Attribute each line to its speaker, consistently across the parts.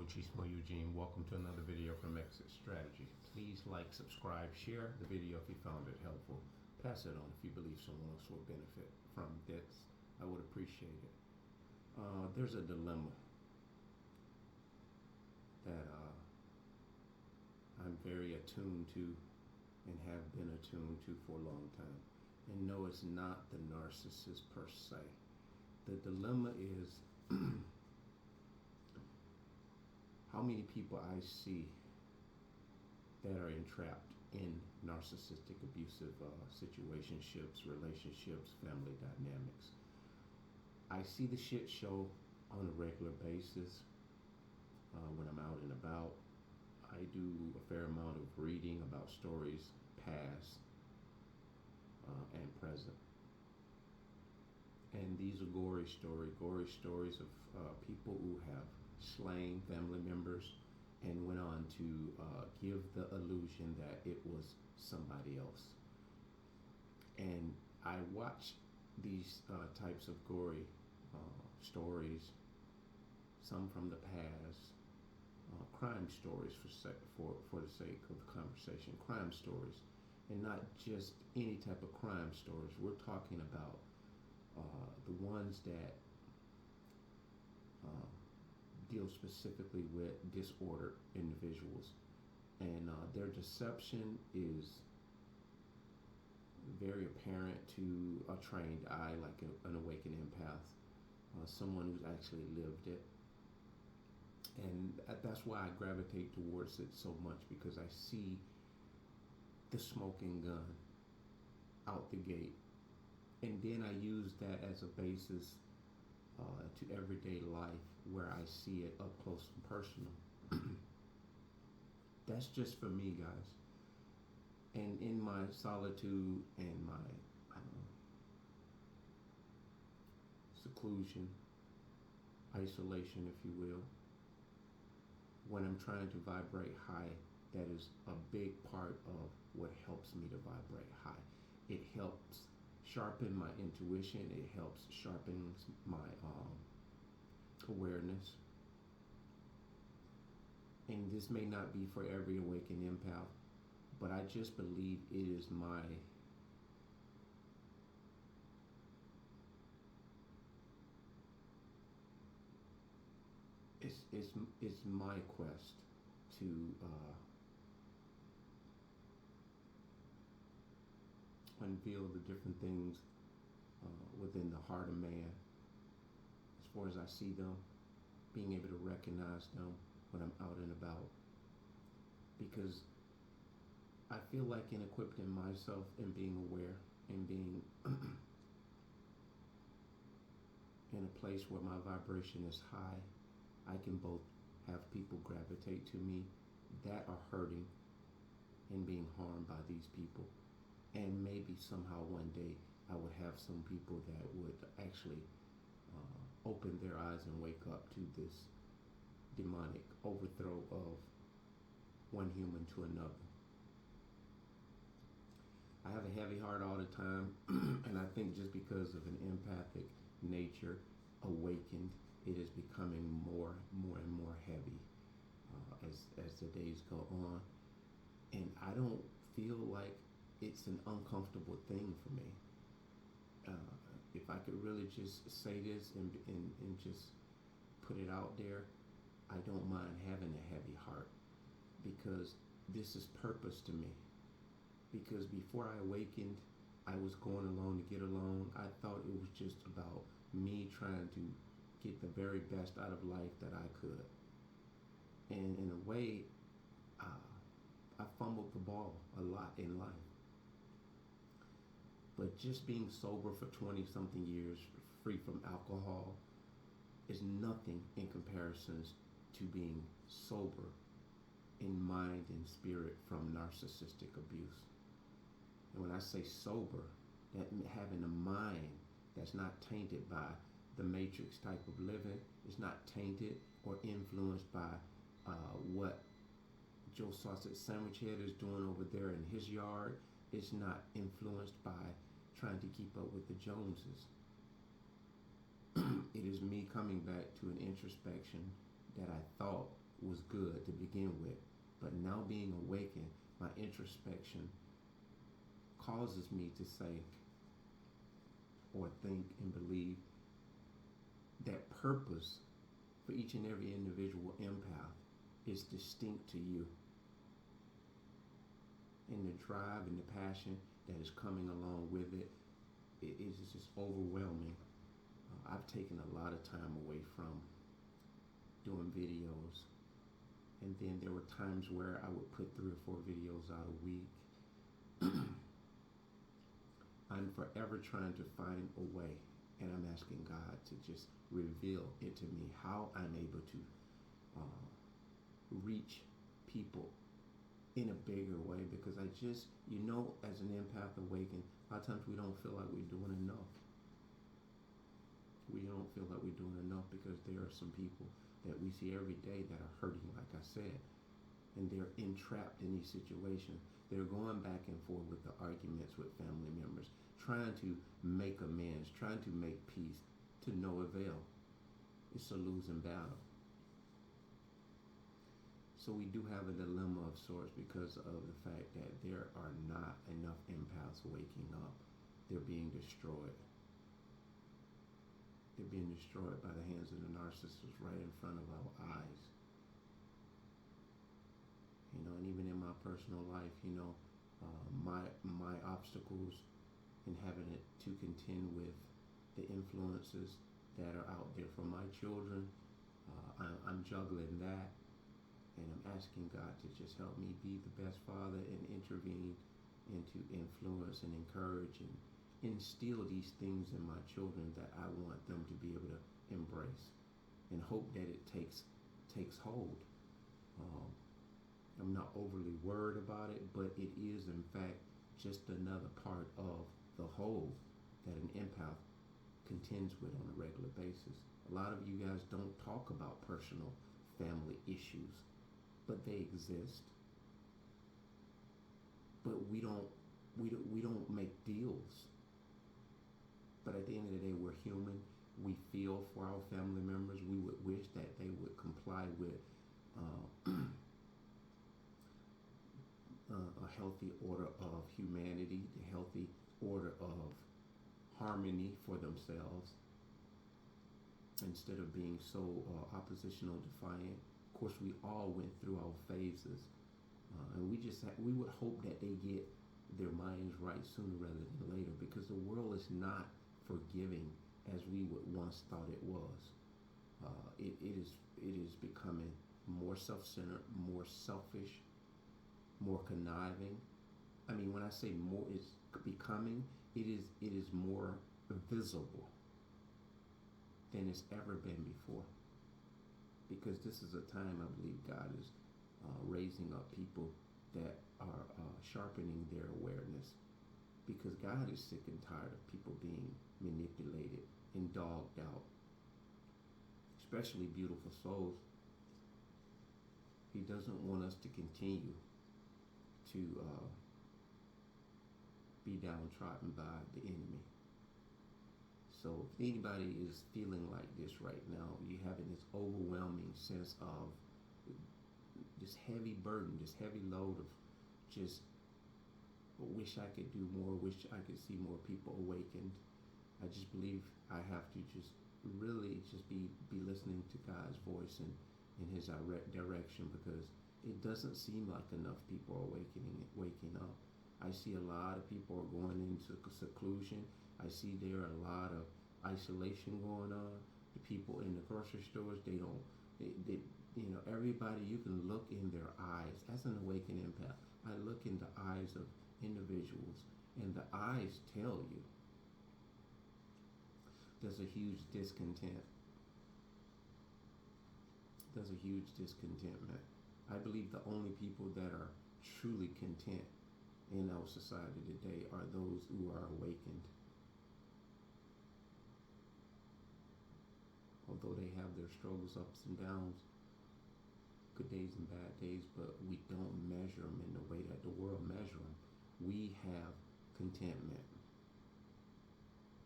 Speaker 1: Muchismo Eugene. Welcome to another video from Exit Strategy. Please like, subscribe, share the video if you found it helpful. Pass it on if you believe someone else will benefit from this. I would appreciate it. There's a dilemma that I'm very attuned to and have been attuned to for a long time. And no, it's not the narcissist per se. The dilemma is how many people I see that are entrapped in narcissistic abusive situationships, relationships, family dynamics. I see the shit show on a regular basis when I'm out and about. I do a fair amount of reading about stories past and present. And these are gory stories of people who have slain family members and went on to give the illusion that it was somebody else. And I watch these types of gory stories, some from the past, crime stories for the sake of the conversation, crime stories, and not just any type of crime stories. We're talking about the ones that deal specifically with disordered individuals, and their deception is very apparent to a trained eye, like an awakened empath, someone who's actually lived it. And that's why I gravitate towards it so much, because I see the smoking gun out the gate, and then I use that as a basis to everyday life where I see it up close and personal. That's just for me, guys. And in my solitude and my seclusion, isolation, if you will, when I'm trying to vibrate high, that is a big part of what helps me to vibrate high. It helps sharpen my intuition. It helps sharpen my awareness. And this may not be for every awakened empath, but I just believe it is it's my quest to unveil the different things within the heart of man, as far as I see them, being able to recognize them when I'm out and about, because I feel like in equipping myself and being aware and being in a place where my vibration is high, I can both have people gravitate to me that are hurting and being harmed by these people. And maybe somehow one day I would have some people that would actually open their eyes and wake up to this demonic overthrow of one human to another. I have a heavy heart all the time, and I think just because of an empathic nature awakened, it is becoming more and more heavy as the days go on. And I don't feel like it's an uncomfortable thing for me. If I could really just say this and just put it out there, I don't mind having a heavy heart, because this is purpose to me. Because before I awakened, I was going alone to get alone. I thought it was just about me trying to get the very best out of life that I could. And in a way, I fumbled the ball a lot in life. But just being sober for 20-something years, free from alcohol, is nothing in comparison to being sober in mind and spirit from narcissistic abuse. And when I say sober, that having a mind that's not tainted by the matrix type of living, is not tainted or influenced by what Joe Sausage Sandwich Head is doing over there in his yard. It's not influenced by trying to keep up with the Joneses. It is me coming back to an introspection that I thought was good to begin with, but now being awakened, my introspection causes me to say or think and believe that purpose for each and every individual empath is distinct to you. And the drive and the passion that is coming along with it, it is just overwhelming. I've taken a lot of time away from doing videos, and then there were times where I would put 3 or 4 videos out a week. I'm forever trying to find a way, and I'm asking God to just reveal it to me how I'm able to reach people in a bigger way, because I just, as an empath awakened, a lot of times we don't feel like we're doing enough. We don't feel like we're doing enough because there are some people that we see every day that are hurting, like I said, and they're entrapped in these situations. They're going back and forth with the arguments with family members, trying to make amends, trying to make peace, to no avail. It's a losing battle. So we do have a dilemma of sorts because of the fact that there are not enough empaths waking up. They're being destroyed. They're being destroyed by the hands of the narcissists right in front of our eyes. And even in my personal life, my obstacles in having to contend with the influences that are out there for my children, I'm juggling that, and I'm asking God to just help me be the best father and intervene and to influence and encourage and instill these things in my children that I want them to be able to embrace, and hope that it takes hold. I'm not overly worried about it, but it is in fact just another part of the whole that an empath contends with on a regular basis. A lot of you guys don't talk about personal family issues, but they exist. But we don't make deals. But at the end of the day, we're human. We feel for our family members. We would wish that they would comply with a healthy order of humanity, a healthy order of harmony for themselves, instead of being so oppositional, defiant. Of course, we all went through our phases, and we would hope that they get their minds right sooner rather than later, because the world is not forgiving as we would once thought it was. It is becoming more self-centered, more selfish, more conniving. I mean, when I say more, it's becoming. It is more visible than it's ever been before. Because this is a time, I believe, God is raising up people that are sharpening their awareness. Because God is sick and tired of people being manipulated and dogged out, especially beautiful souls. He doesn't want us to continue to be downtrodden by the enemy. So if anybody is feeling like this right now, you're having this overwhelming sense of this heavy burden, this heavy load of just wish I could do more, wish I could see more people awakened. I just believe I have to just really just be listening to God's voice and in his direction, because it doesn't seem like enough people are waking up. I see a lot of people are going into seclusion. I see there are a lot of isolation going on. The people in the grocery stores, they everybody, you can look in their eyes. As an awakened empath, I look in the eyes of individuals, and the eyes tell you there's a huge discontent. There's a huge discontentment. I believe the only people that are truly content in our society today are those who are awakened. Although they have their struggles, ups and downs, good days and bad days, but we don't measure them in the way that the world measures them. We have contentment.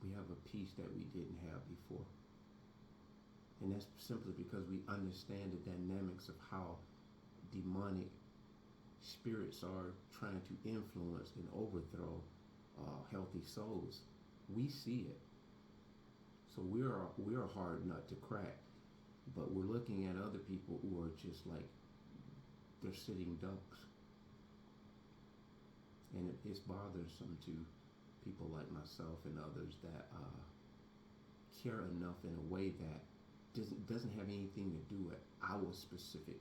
Speaker 1: We have a peace that we didn't have before. And that's simply because we understand the dynamics of how demonic spirits are trying to influence and overthrow healthy souls. We see it, so we're a hard nut to crack. But we're looking at other people who are just like they're sitting ducks, and it's bothersome to people like myself and others that care enough in a way that doesn't have anything to do with our specific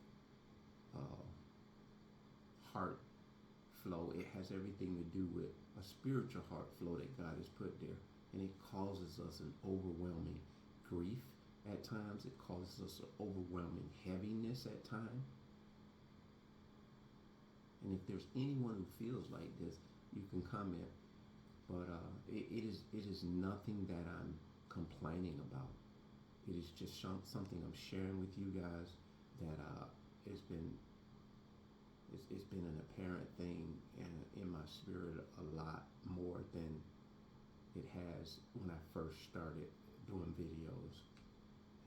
Speaker 1: uh, heart flow. It has everything to do with a spiritual heart flow that God has put there, and it causes us an overwhelming grief at times. It causes us an overwhelming heaviness at times. And if there's anyone who feels like this, you can comment. But it is nothing that I'm complaining about. It is just something I'm sharing with you guys that it's been an apparent thing in my spirit a lot more than it has when I first started doing videos.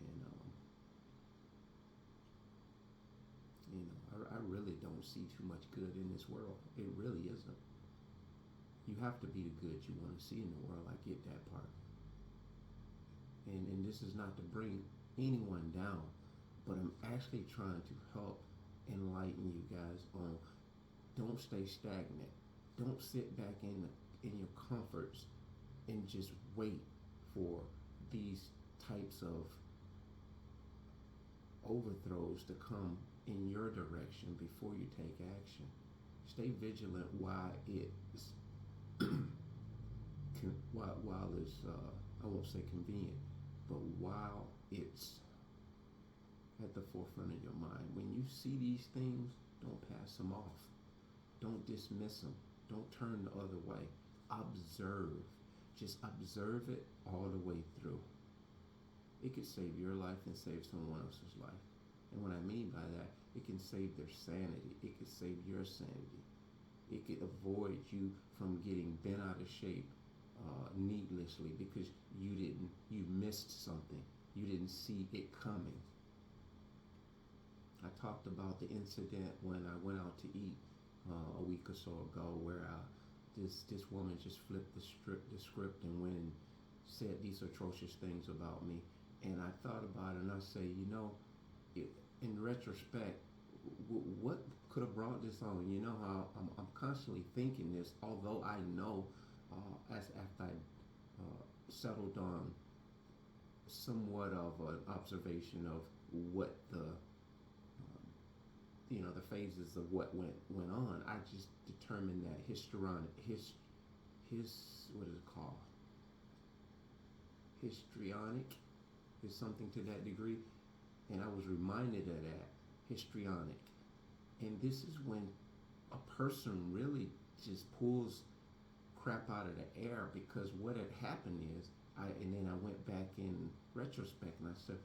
Speaker 1: And I really don't see too much good in this world. It really isn't. You have to be the good you want to see in the world. I get that part. And this is not to bring anyone down, but I'm actually trying to help enlighten you guys on don't stay stagnant. Don't sit back in your comforts and just wait for these types of overthrows to come in your direction before you take action. Stay vigilant while it's while it's I won't say convenient, but while it's at the forefront of your mind. When you see these things, don't pass them off. Don't dismiss them. Don't turn the other way. Observe. Just observe it all the way through. It could save your life and save someone else's life. And what I mean by that, it can save their sanity. It could save your sanity. It could avoid you from getting bent out of shape needlessly because you missed something. You didn't see it coming. I talked about the incident when I went out to eat a week or so ago, where this woman just flipped the script and went and said these atrocious things about me. And I thought about it, and I say, in retrospect, what could have brought this on? You know how I'm constantly thinking this, although I know as after I settled on somewhat of an observation of what the phases of what went on, I just determined that histrionic is something to that degree, and I was reminded of that, histrionic. And this is when a person really just pulls crap out of the air, because what had happened is, and then I went back in retrospect and I said,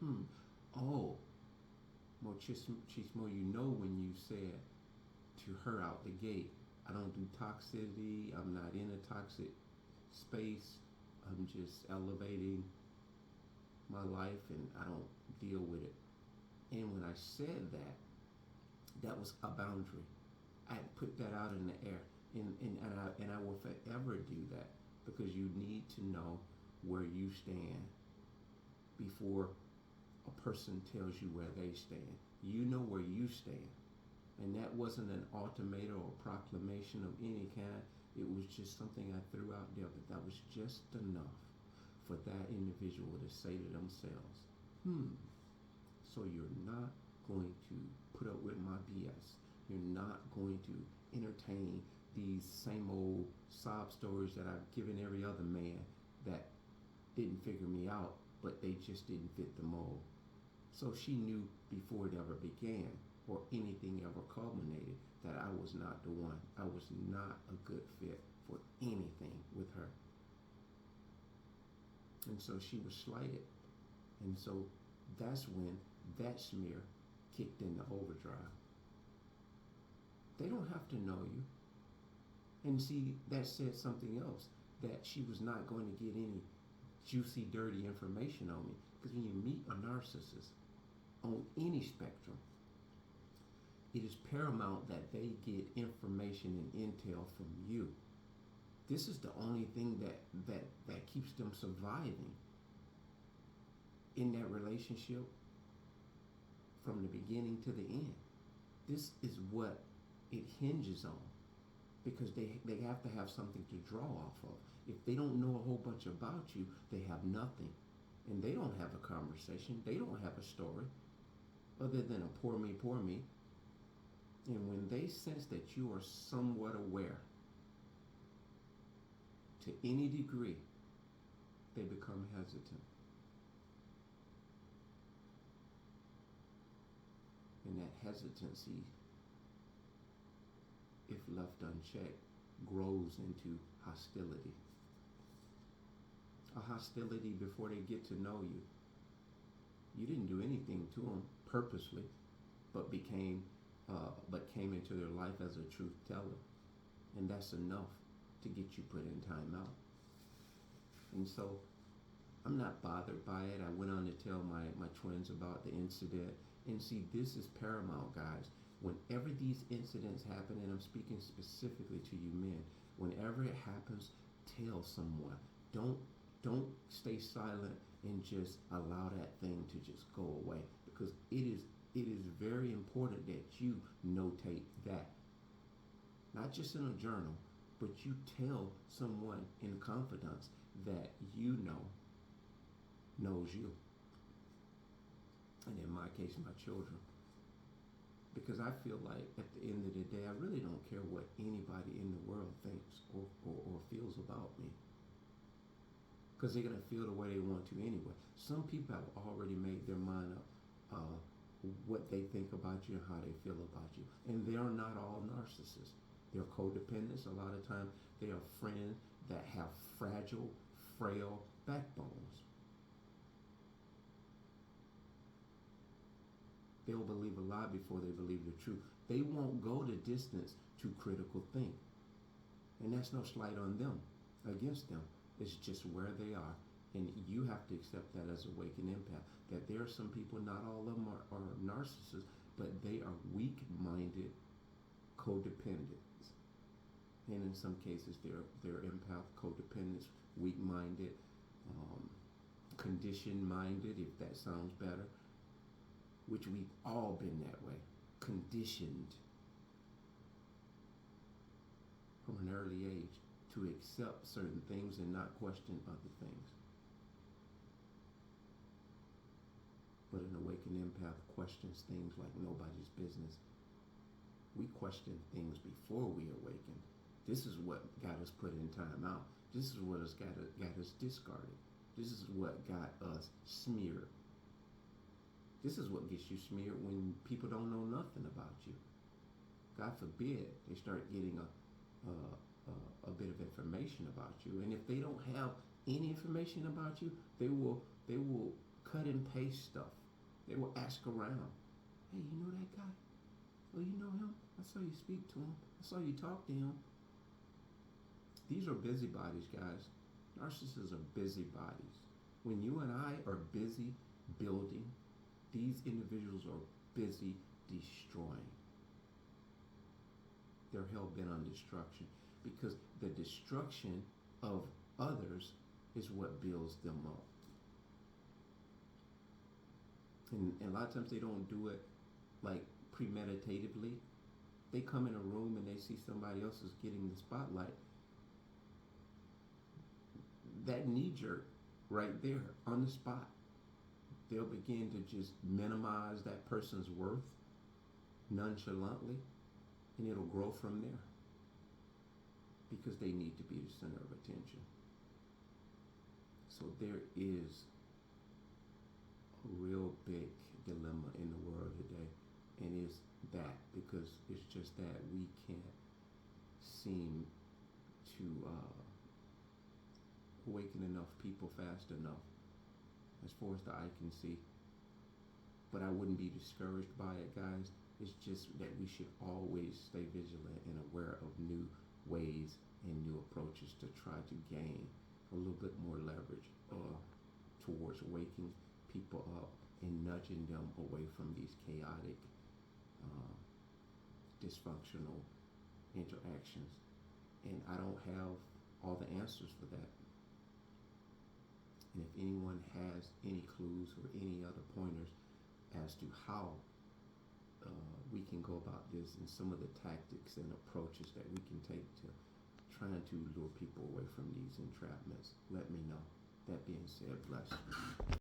Speaker 1: oh, Chismo, when you said to her out the gate, I don't do toxicity, I'm not in a toxic space, I'm just elevating my life and I don't deal with it. And when I said that, that was a boundary. I put that out in the air, and I will forever do that, because you need to know where you stand before a person tells you where they stand. You know where you stand, and that wasn't an ultimatum or proclamation of any kind. It was just something I threw out there, but that was just enough for that individual to say to themselves, so you're not going to put up with my BS. You're not going to entertain these same old sob stories that I've given every other man that didn't figure me out, but they just didn't fit the mold. So she knew before it ever began or anything ever culminated that I was not the one. I was not a good fit for anything with her. And so she was slighted. And so that's when that smear kicked into overdrive. They don't have to know you. And see, that said something else, that she was not going to get any juicy, dirty information on me. Because when you meet a narcissist on any spectrum, it is paramount that they get information and intel from you. This is the only thing that keeps them surviving in that relationship from the beginning to the end. This is what it hinges on, because they have to have something to draw off of. If they don't know a whole bunch about you, they have nothing. And they don't have a conversation. They don't have a story other than a poor me, poor me. And when they sense that you are somewhat aware to any degree, they become hesitant. And that hesitancy, if left unchecked, grows into hostility. A hostility before they get to know you. You didn't do anything to them purposely, but came into their life as a truth teller. And that's enough to get you put in time out. And so I'm not bothered by it. I went on to tell my twins about the incident. And see, this is paramount, guys. Whenever these incidents happen, and I'm speaking specifically to you men, whenever it happens, tell someone. Don't stay silent and just allow that thing to just go away, because it is very important that you notate that. Not just in a journal, but you tell someone in confidence that you knows you. And in my case, my children. Because I feel like at the end of the day, I really don't care what anybody in the world thinks or feels about me. Because they're going to feel the way they want to anyway. Some people have already made their mind up what they think about you and how they feel about you. And they are not all narcissists. They're codependents. A lot of times they are friends that have fragile, frail backbones. They'll believe a lie before they believe the truth. They won't go the distance to critical think. And that's no slight on them, against them. It's just where they are. And you have to accept that as a waking empath. That there are some people, not all of them are narcissists, but they are weak-minded codependents. And in some cases, they're empath codependents, weak-minded, conditioned-minded, if that sounds better. Which we've all been that way, conditioned from an early age to accept certain things and not question other things. But an awakened empath questions things like nobody's business. We question things before we awaken. This is what got us put in time out. This is what has got us discarded. This is what got us smeared. This is what gets you smeared when people don't know nothing about you. God forbid they start getting a bit of information about you, and if they don't have any information about you, they will cut and paste stuff. They will ask around. Hey, you know that guy? Oh, you know him? I saw you speak to him. I saw you talk to him. These are busybodies, guys. Narcissists are busybodies. When you and I are busy building, these individuals are busy destroying. They're hell-bent on destruction, because the destruction of others is what builds them up. And a lot of times they don't do it like premeditatively. They come in a room and they see somebody else is getting the spotlight. That knee-jerk right there on the spot, they'll begin to just minimize that person's worth nonchalantly, and it'll grow from there, because they need to be the center of attention. So there is a real big dilemma in the world today, and it's that, because it's just that we can't seem to awaken enough people fast enough, as far as the eye can see. But I wouldn't be discouraged by it, guys. It's just that we should always stay vigilant and aware of new ways and new approaches to try to gain a little bit more leverage towards waking people up and nudging them away from these chaotic, uh, dysfunctional interactions. And I don't have all the answers for that. And if anyone has any clues or any other pointers as to how we can go about this and some of the tactics and approaches that we can take to trying to lure people away from these entrapments, let me know. That being said, bless.